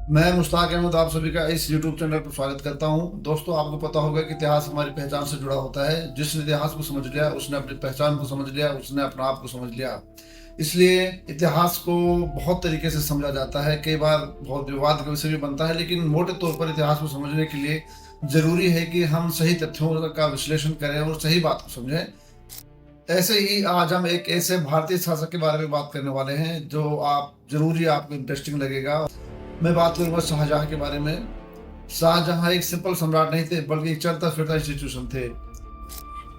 मैं मुश्ताक अहमद आप सभी का इस YouTube चैनल पर स्वागत करता हूं। दोस्तों, आपको पता होगा कि इतिहास हमारी पहचान से जुड़ा होता है। जिसने इतिहास को समझ लिया उसने अपनी पहचान को समझ लिया, उसने अपने आप को समझ लिया। इसलिए इतिहास को बहुत तरीके से समझा जाता है, कई बार बहुत विवाद का विषय भी बनता है, लेकिन मोटे तौर पर इतिहास को समझने के लिए जरूरी है कि हम सही तथ्यों का विश्लेषण करें और सही बात को समझें। ऐसे ही आज हम एक ऐसे भारतीय शासक के बारे में बात करने वाले हैं जो आप जरूरी आपको इंटरेस्टिंग लगेगा। मैं बात करूंगा शाहजहां के बारे में। शाहजहां एक सिंपल सम्राट नहीं थे, बल्कि एक चलता फिरता इंस्टीट्यूशन थे।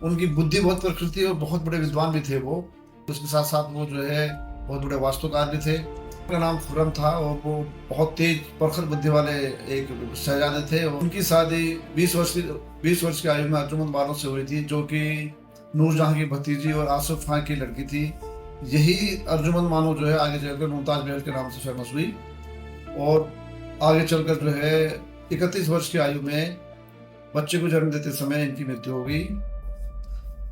उनकी बुद्धि बहुत प्रखर थी और बहुत बड़े विद्वान भी थे वो। उसके साथ साथ वो जो है बहुत बड़े वास्तुकार भी थे। उनका नाम खुर्रम था और वो बहुत तेज प्रखर बुद्धि वाले एक शहजादे थे। उनकी शादी 20 वर्ष की आयु में अर्जुमंद बानो से हुई थी, जो कि नूरजहां की भतीजी और आसिफ खां की लड़की थी। यही अर्जुमंद बानो जो है आगे चलकर मुमताज महल के नाम से फेमस हुई और आगे चलकर जो है 31 वर्ष की आयु में बच्चे को जन्म देते समय इनकी मृत्यु हो गई।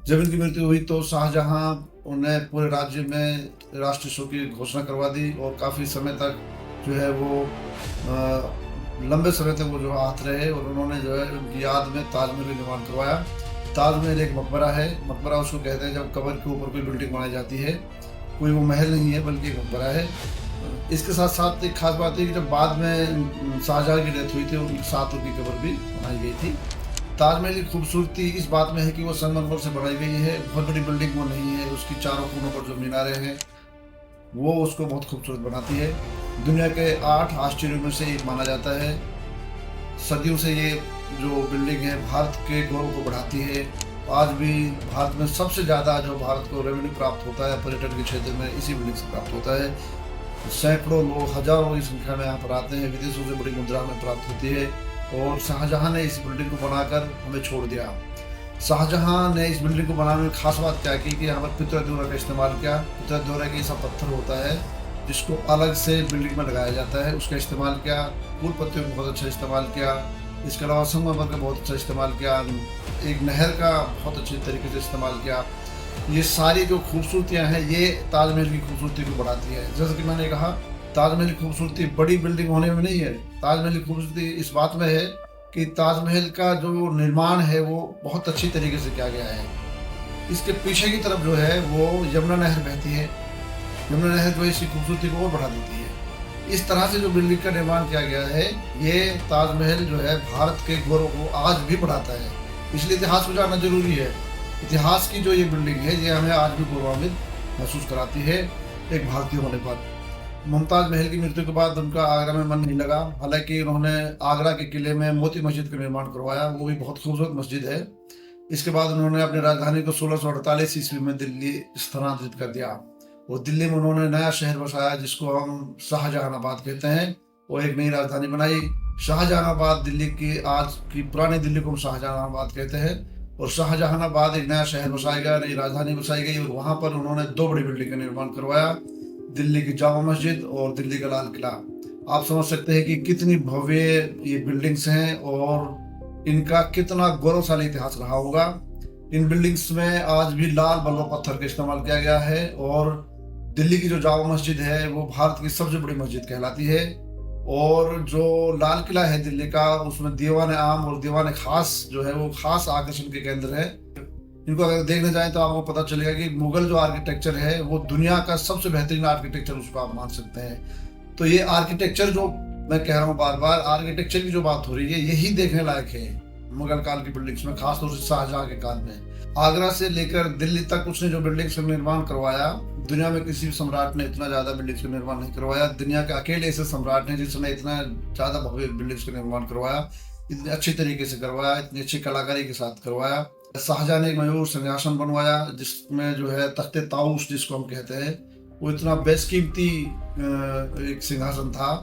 जब इनकी मृत्यु हुई तो शाहजहां उन्हें पूरे राज्य में राष्ट्रीय शोक की घोषणा करवा दी और काफ़ी समय तक जो है वो लंबे समय तक वो जो हाथ रहे और उन्होंने जो है उनकी याद में ताजमहल का निर्माण करवाया। ताजमहल एक मकबरा है। मकबरा उसको कहते हैं जब कब्र के ऊपर कोई बिल्डिंग बनाई जाती है। कोई वो महल नहीं है बल्कि एक मकबरा है। इसके साथ साथ एक खास बात है कि जब बाद में शाहजहां की डेथ हुई थी उनके साथ उनकी कब्र भी बनाई गई थी। ताजमहल की खूबसूरती इस बात में है कि वो संगमरमर से बनाई गई है। बहुत बड़ी बिल्डिंग वो नहीं है। उसकी चारों कोनों पर जो मीनारे हैं वो उसको बहुत खूबसूरत बनाती है। दुनिया के 8 आश्चर्यों में से एक माना जाता है। सदियों से ये जो बिल्डिंग है भारत के गौरव को बढ़ाती है। आज भी भारत में सबसे ज़्यादा जो भारत को रेवेन्यू प्राप्त होता है पर्यटन के क्षेत्र में इसी बिल्डिंग से प्राप्त होता है। सैकड़ों लोग, हजारों की संख्या में यहाँ पर आते हैं। विदेशों से बड़ी मुद्रा हमें प्राप्त होती है और शाहजहां ने इस बिल्डिंग को बनाकर हमें छोड़ दिया। शाहजहां ने इस बिल्डिंग को बनाने में खास बात क्या की कि यहाँ पर पितृद्योरा का इस्तेमाल किया। पितृद्योरा की ऐसा पत्थर होता है जिसको अलग से बिल्डिंग में लगाया जाता है, उसका इस्तेमाल किया। फूल पत्तियों का बहुत अच्छा इस्तेमाल किया। इसके अलावा संगमरमर का बहुत अच्छा इस्तेमाल किया। एक नहर का बहुत अच्छे तरीके से इस्तेमाल किया। ये सारी जो खूबसूरतियां हैं ये ताजमहल की खूबसूरती को बढ़ाती है। जैसे कि मैंने कहा, ताजमहल की खूबसूरती बड़ी बिल्डिंग होने में नहीं है। ताजमहल की खूबसूरती इस बात में है कि ताजमहल का जो निर्माण है वो बहुत अच्छी तरीके से किया गया है। इसके पीछे की तरफ जो है वो यमुना नहर बहती है। यमुना नहर जो है इसकी खूबसूरती को और बढ़ा देती है। इस तरह से जो बिल्डिंग का निर्माण किया गया है ये ताजमहल जो है भारत के गौरव को आज भी बढ़ाता है। इसलिए इतिहास को जानना जरूरी है। इतिहास की जो ये बिल्डिंग है ये हमें आज भी गौरवान्वित महसूस कराती है एक भारतीय होने पर। मुमताज महल की मृत्यु के बाद उनका आगरा में मन नहीं लगा। हालांकि उन्होंने आगरा के किले में मोती मस्जिद का निर्माण करवाया, वो भी बहुत खूबसूरत मस्जिद है। इसके बाद उन्होंने अपनी राजधानी को 1648 ईस्वी में दिल्ली स्थानांतरित कर दिया और दिल्ली में उन्होंने नया शहर बसाया जिसको हम शाहजहानाबाद कहते हैं और एक नई राजधानी बनाई। शाहजहानाबाद दिल्ली की आज की पुरानी दिल्ली को हम शाहजहानाबाद कहते हैं और शाहजहानाबाद एक नया शहर बसाया गया, नई राजधानी बसाई गई और वहां पर उन्होंने 2 बड़ी बिल्डिंग का निर्माण करवाया, दिल्ली की जामा मस्जिद और दिल्ली का लाल किला। आप समझ सकते हैं कि कितनी भव्य ये बिल्डिंग्स हैं और इनका कितना गौरवशाली इतिहास रहा होगा। इन बिल्डिंग्स में आज भी लाल बलुआ पत्थर का इस्तेमाल किया गया है और दिल्ली की जो जामा मस्जिद है वो भारत की सबसे बड़ी मस्जिद कहलाती है। और जो लाल किला है दिल्ली का उसमें दीवान आम और दीवान खास जो है वो खास आकर्षण के केंद्र है। इनको अगर देखने जाएं तो आपको पता चलेगा कि मुगल जो आर्किटेक्चर है वो दुनिया का सबसे बेहतरीन आर्किटेक्चर उसको आप मान सकते हैं। तो ये आर्किटेक्चर जो मैं कह रहा हूँ बार बार, आर्किटेक्चर की जो बात हो रही है यही देखने लायक है मुगल काल की बिल्डिंग्स में, खासतौर से शाहजहां के काल में। आगरा से लेकर दिल्ली तक उसने जो बिल्डिंग्स का निर्माण करवाया, दुनिया में किसी भी सम्राट ने इतना ज्यादा बिल्डिंग्स का निर्माण नहीं करवाया। दुनिया के अकेले ऐसे सम्राट हैं जिसने इतना ज्यादा भव्य बिल्डिंग्स का निर्माण करवाया, इतने अच्छे तरीके से करवाया, इतनी अच्छी कलाकारी के साथ करवाया। शाहजहां ने एक मयूर सिंहासन बनवाया जिसमें जो है तख्ते ताऊस जिसको हम कहते हैं, वो इतना बेशकीमती एक सिंहासन था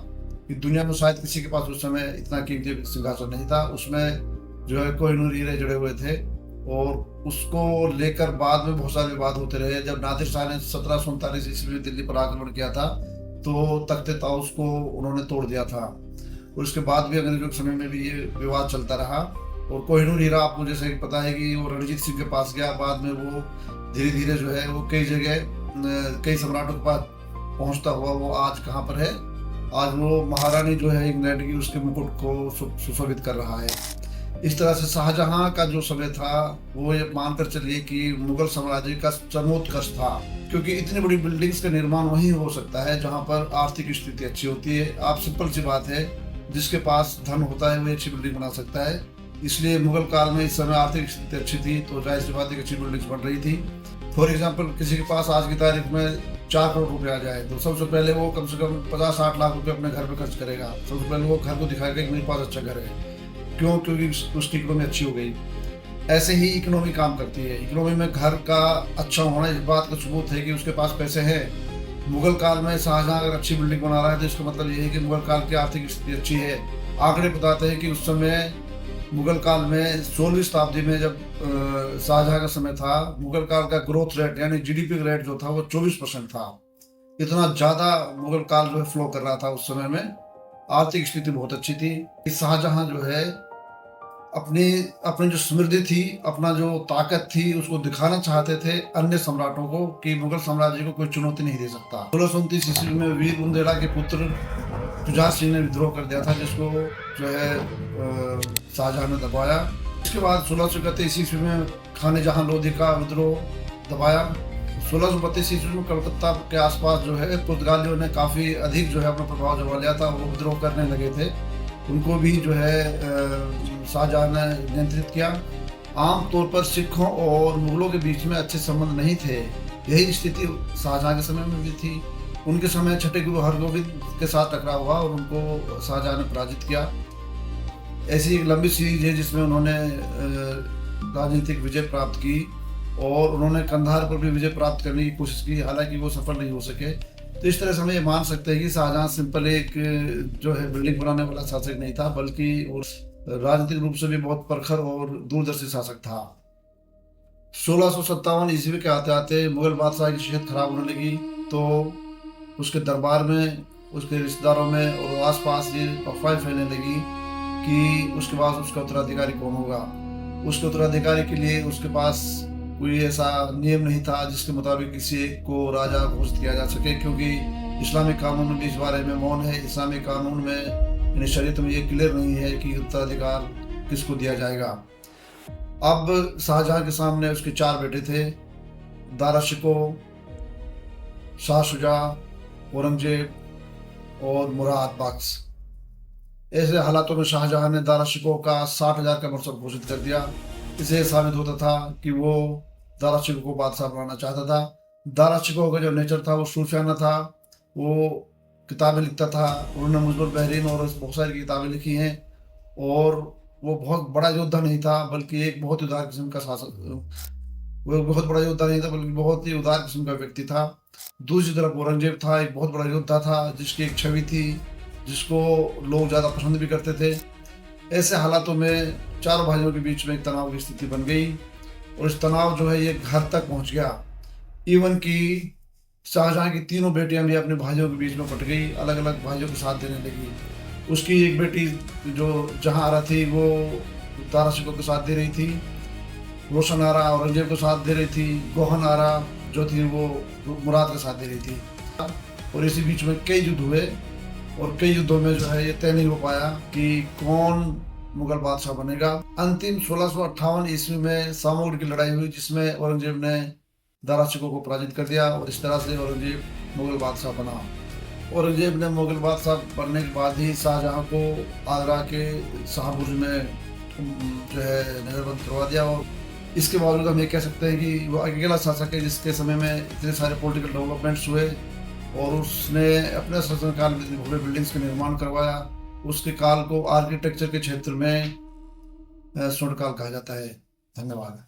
कि दुनिया में शायद किसी के पास उस समय इतना कीमती सिंहासन नहीं था। उसमें जो है कोहिनूर हीरे जड़े हुए थे और उसको लेकर बाद में बहुत सारे विवाद होते रहे। जब नादिर शाह ने 1739 ईस्वी में दिल्ली पर आक्रमण किया था तो तख्ते ताऊस को उन्होंने तोड़ दिया था और उसके बाद भी अंग्रेजों के समय में भी ये विवाद चलता रहा। और कोहिनूर हीरा आपको जैसे पता है कि वो रणजीत सिंह के पास गया, बाद में वो धीरे धीरे जो है वो कई जगह कई सम्राटों के पास पहुंचता हुआ वो आज कहाँ पर है, आज वो महारानी जो है इंग्लैंड की, उसके मुकुट को सुशोभित कर रहा है। इस तरह से शाहजहां का जो समय था वो ये मानकर चलिए कि मुगल साम्राज्य का चरमोत्कर्ष था, क्योंकि इतनी बड़ी बिल्डिंग्स का निर्माण वहीं हो सकता है जहां पर आर्थिक स्थिति अच्छी होती है। आप सिंपल सी बात है, जिसके पास धन होता है वो अच्छी बिल्डिंग बना सकता है। इसलिए मुगल काल में इस समय आर्थिक स्थिति अच्छी थी तो जाहिर सी बात है अच्छी बिल्डिंग्स बन रही थी। फॉर एग्जाम्पल, किसी के पास आज की तारीख में 4 करोड़ रुपए आ जाए तो सबसे पहले वो कम से कम 50-60 लाख रुपए अपने घर पे खर्च करेगा। सबसे पहले वो घर को दिखाएगा कि मेरे पास अच्छा घर है। क्यों? क्योंकि उसकी इकोनॉमी अच्छी हो गई। ऐसे ही इकोनॉमी काम करती है। इकोनॉमी में घर का अच्छा होना इस बात का सबूत है कि उसके पास पैसे हैं। मुगल काल में शाहजहां अगर अच्छी बिल्डिंग बना रहा है तो इसका मतलब ये है कि मुगल काल की आर्थिक स्थिति अच्छी है। आंकड़े बताते हैं कि उस समय मुगल काल में 16वीं शताब्दी में जब शाहजहां का समय था, मुगल काल का ग्रोथ रेट यानी जीडीपी का रेट जो था वो 24% था। इतना ज्यादा मुगल काल जो है फ्लो कर रहा था उस समय में। आर्थिक स्थिति बहुत अच्छी थी। शाहजहां जो है अपनी अपनी जो समृद्धि थी, अपना जो ताकत थी, उसको दिखाना चाहते थे अन्य सम्राटों को कि मुगल साम्राज्य को कोई चुनौती नहीं दे सकता। 1629 ईस्वी में वीर बुंदेला के पुत्र शुजात सिंह ने विद्रोह कर दिया था, जिसको जो है शाहजहां ने दबाया। इसके बाद 1631 ईस्वी में खाने जहां लोधी का विद्रोह दबाया। 1632 ईस्वी में कलकत्ता के आसपास जो है पुर्तगालियों ने काफ़ी अधिक जो है अपना प्रभाव जमा लिया था। वो विद्रोह करने लगे थे, उनको भी जो है शाहजहां ने नियंत्रित किया। आमतौर पर सिखों और मुगलों के बीच में अच्छे संबंध नहीं थे। यही स्थिति शाहजहां के समय में भी थी। उनके समय छठे गुरु हरगोविंद के साथ टकराव हुआ और उनको शाहजहां ने पराजित किया। ऐसी एक लंबी सीरीज है जिसमें उन्होंने राजनीतिक विजय प्राप्त की और उन्होंने कंधार पर भी विजय प्राप्त करने की कोशिश की, हालांकि वो सफल नहीं हो सके। तो इस तरह से हम ये मान सकते हैं कि शाहजहां सिंपल एक जो है बिल्डिंग बनाने वाला शासक नहीं था, बल्कि राजनीतिक रूप से भी बहुत प्रखर और दूरदर्शी शासक था। 1657 ईस्वी के आते आते मुगल बादशाह की सेहत खराब होने लगी तो उसके दरबार में, उसके रिश्तेदारों में और आसपास ये अफवाह फैलने लगी कि उसके बाद उसका उत्तराधिकारी कौन होगा। उसके उत्तराधिकारी के लिए उसके पास कोई ऐसा नियम नहीं था जिसके मुताबिक किसी एक को राजा घोषित किया जा सके, क्योंकि इस्लामिक कानून में भी इस बारे में मौन है। इस्लामिक कानून में यानी शरीयत में ये क्लियर नहीं है कि उत्तराधिकार किसको दिया जाएगा। अब शाहजहां के सामने उसके 4 बेटे थे, दारा शिको, शाह शुजा, औरंगजेब और मुराद बख्श। ऐसे हालातों में शाहजहां ने दारा शिको का 60,000 का मरसद घोषित कर दिया। इसे साबित होता था कि वो दारा शिको को बादशाह बनाना चाहता था। दारा शिको का जो नेचर था वो सूफियाना था। वो किताबें लिखता था, उन्होंने मुजबर बहरीन और बहुत सारी किताबें लिखी हैं। और वो बहुत बड़ा योद्धा नहीं था, बल्कि एक बहुत उदार किस्म का शासक, वो बहुत बड़ा योद्धा नहीं था बल्कि बहुत ही उदार किस्म का व्यक्ति था। दूसरी तरफ औरंगजेब था, एक बहुत बड़ा योद्धा था जिसकी एक छवि थी जिसको लोग ज़्यादा पसंद भी करते थे। ऐसे हालातों में चारों भाइयों के बीच में एक तनाव की स्थिति बन गई और इस तनाव जो है ये घर तक पहुंच गया। इवन कि शाहजहां की तीनों बेटियां भी अपने भाइयों के बीच में पट गई, अलग अलग भाइयों के साथ देने लगी। उसकी एक बेटी जो जहां आरा थी वो दारा शिको के साथ दे रही थी, रोशन आरा औरंगजेब के साथ दे रही थी, गोहन आरा जो थी वो मुराद के साथ दे रही थी। और इसी बीच में कई युद्ध हुए और कई युद्धों में जो है ये तय नहीं हो पाया कि कौन मुगल बादशाह बनेगा। अंतिम 1658 ईस्वी में सामोगढ़ की लड़ाई हुई जिसमें औरंगजेब ने दारा शिको को पराजित कर दिया और इस तरह से औरंगजेब मुगल बादशाह बना। औरंगजेब ने मुगल बादशाह बनने के बाद ही शाहजहां को आगरा के शाहबुर्ज में जो है नजरबंद करवा दिया। और इसके बावजूद हम ये कह सकते हैं कि वो अकेला शासक है जिसके समय में इतने सारे पॉलिटिकल डेवलपमेंट्स हुए और उसने अपने शासनकाल में भव्य बिल्डिंग्स का निर्माण करवाया। उसके काल को आर्किटेक्चर के क्षेत्र में स्वर्णकाल कहा जाता है। धन्यवाद।